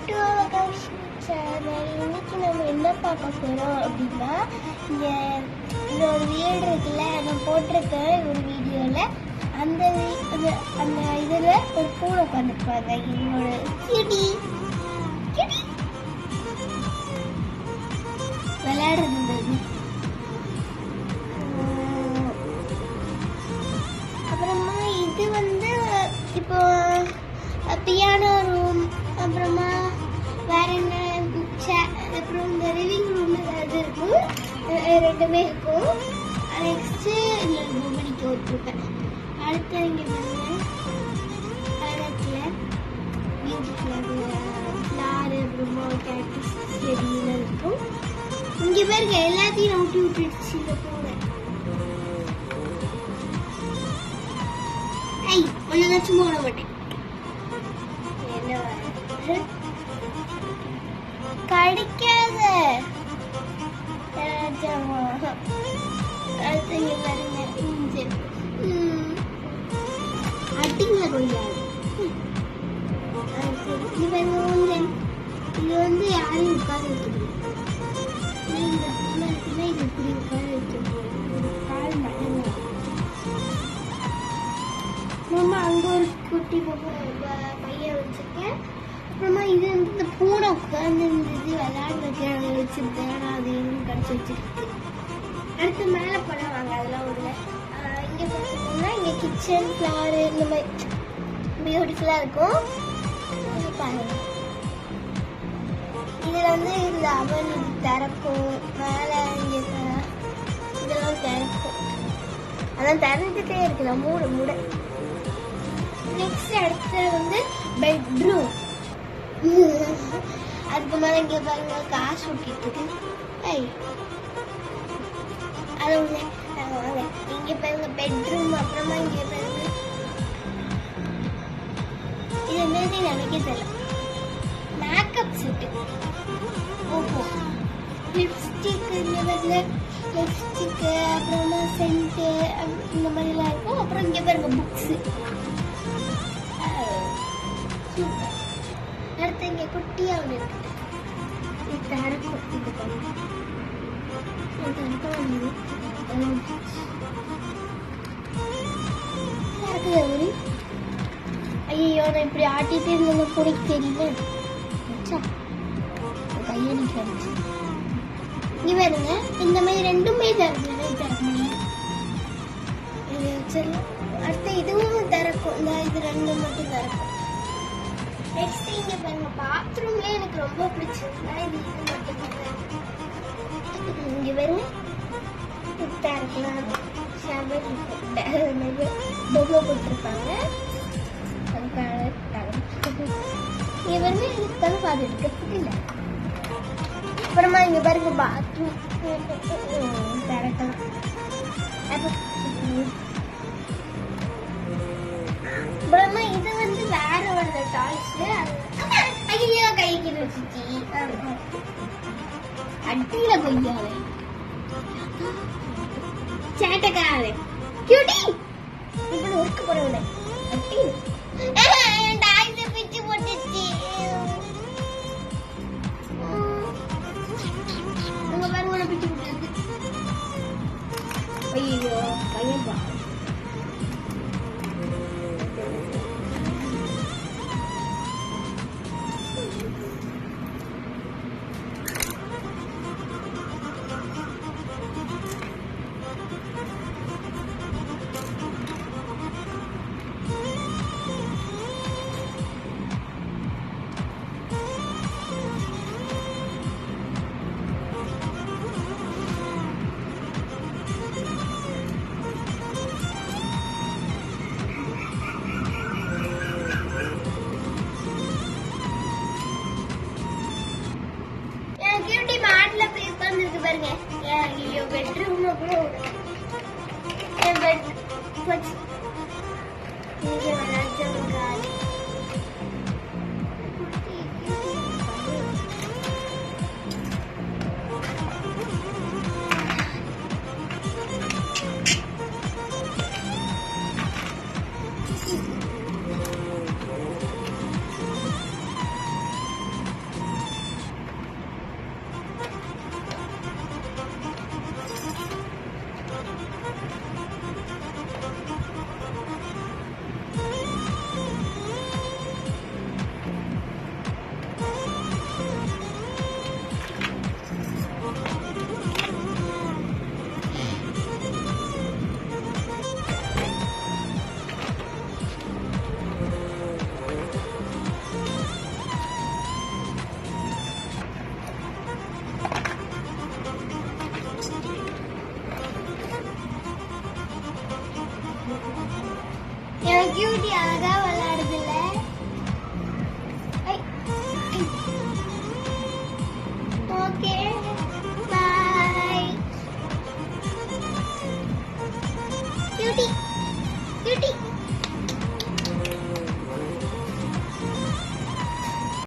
To Akash channel. இன்னைக்கு நம்ம என்ன பார்க்க போகிறோம் அப்படின்னா, இங்கே இந்த ஒரு வீடு இருக்குல்ல, நான் போட்டிருக்கேன் ஒரு வீடியோவில். அந்த அந்த இதில் ஒரு பூனை உட்காந்துருப்பாங்க. என்னோட கிடி கிடி விளையாடுறது. அப்புறமா இது வந்து இப்போ பியானோ ரூம், அப்புறமா வேற என்ன, அப்புறம் இந்த லிவிங் ரூம் ஏதாவது இருக்கும், ரெண்டுமே இருக்கும். நெக்ஸ்ட்டு இல்லை பொம்மடிக்க விட்டுருப்பேன். அடுத்து இங்கே பாருங்க, பழத்தில் மியூசிக்கில் ஃப்ளாரு, அப்புறமா கேக்டஸ் செடியில் இருக்கும். இங்கே பாருங்க, எல்லாத்தையும் ஊட்டி விட்டுடுச்சு இந்த பூனை. ஐ ஒன்றும் சும்மா விட மாட்டேன். கடிக்காத அடுத்து பாருங்க, அட்டிங்கள கொய்யாது. இது பாருங்க ஊஞ்சல். இது வந்து யாரையும் உட்கார வைக்கிறது. இது இப்படி உட்கார வைக்கிறது, கால் மடங்க. அப்புறமா அங்கே ஒரு குட்டி பையன் வச்சிருக்கேன். அப்புறமா இது வந்து இந்த பூனை உட்கார்ந்து இருந்தது விளையாடுறதுக்கு அதை வச்சிருக்கேன். நான் அது இன்னும் கடிச்சு வச்சிருக்கு. அடுத்து மேலே படம் வாங்க, அதெல்லாம் ஒரு இங்கே பார்த்தீங்கன்னா இங்கே கிச்சன் ஃப்ளாரு இந்த மாதிரி பியூட்டிஃபுல்லாக இருக்கும். பாருங்க, இதில் வந்து இந்த அவன் இது திறக்கும், மேலே இங்கே இதெல்லாம் திறக்கும். அதான் திறந்துட்டே இருக்குல்ல, மூட மூட. நெக்ஸ்ட் அடுத்தது வந்து பெட்ரூம். அதுக்கு மேலே இங்கே பாருங்க காசு ஊட்டிட்டு இருக்கு. அது ஒன்று வாங்க. இங்கே பாருங்க பெட்ரூம். அப்புறமா இங்கே பாருங்க, இது என்னது எனக்கே தெரியல. Makeup set. ஓஹோ, லிப்ஸ்டிக், இங்கே பாருங்க லிப்ஸ்டிக்கு, அப்புறமா சென்ட்டு இந்த மாதிரிலாம் இருக்கும். அப்புறம் இங்கே பாருங்க புக்ஸு. சூப்பர். அடுத்து இங்கே குட்டியாக ஒன்று இருக்குது. இது திறக்கும். இது பண்ணுங்க, ஐயோ நான் இப்படி ஆட்டிட்டு இருந்த பொடிக்கு தெரியல. கையை நிற்கிறது. இங்கே பாருங்க, இந்த மாதிரி ரெண்டுமே திறக்கும். இது வச்சிடலாம். அடுத்து இதுவும் திறக்கும். இந்த இது ரெண்டு மட்டும் திறக்கும். நெக்ஸ்ட் இங்கே பாருங்க, பாத்ரூம்ல எனக்கு ரொம்ப பிடிச்சிருந்தா இது மட்டும் இங்கே பாருங்க, பொம்மை போட்டிருப்பாங்க. இங்கே பாருங்க, இதுக்காக பார்த்துட்டு இல்லை. அப்புறமா இங்கே பாருங்க பாத்ரூம் திறக்கலாம். அப்புறமா இது வந்து வேற ஒரு டாய்ஸ். ஐயோ கைக்கு வச்சுச்சு அட்டியில கொய்யாவே சேட்டக்காரே கியூட்டி இப்படி ஒர்க் போறவனே அட்டி டாய்ஸ் பிச்சு போட்டுச்சு. உங்க பாருங்க பிச்சு போட்டுச்சு. ஐயோ பையன் பா. பாருங்க, பெட்ரூம் கூட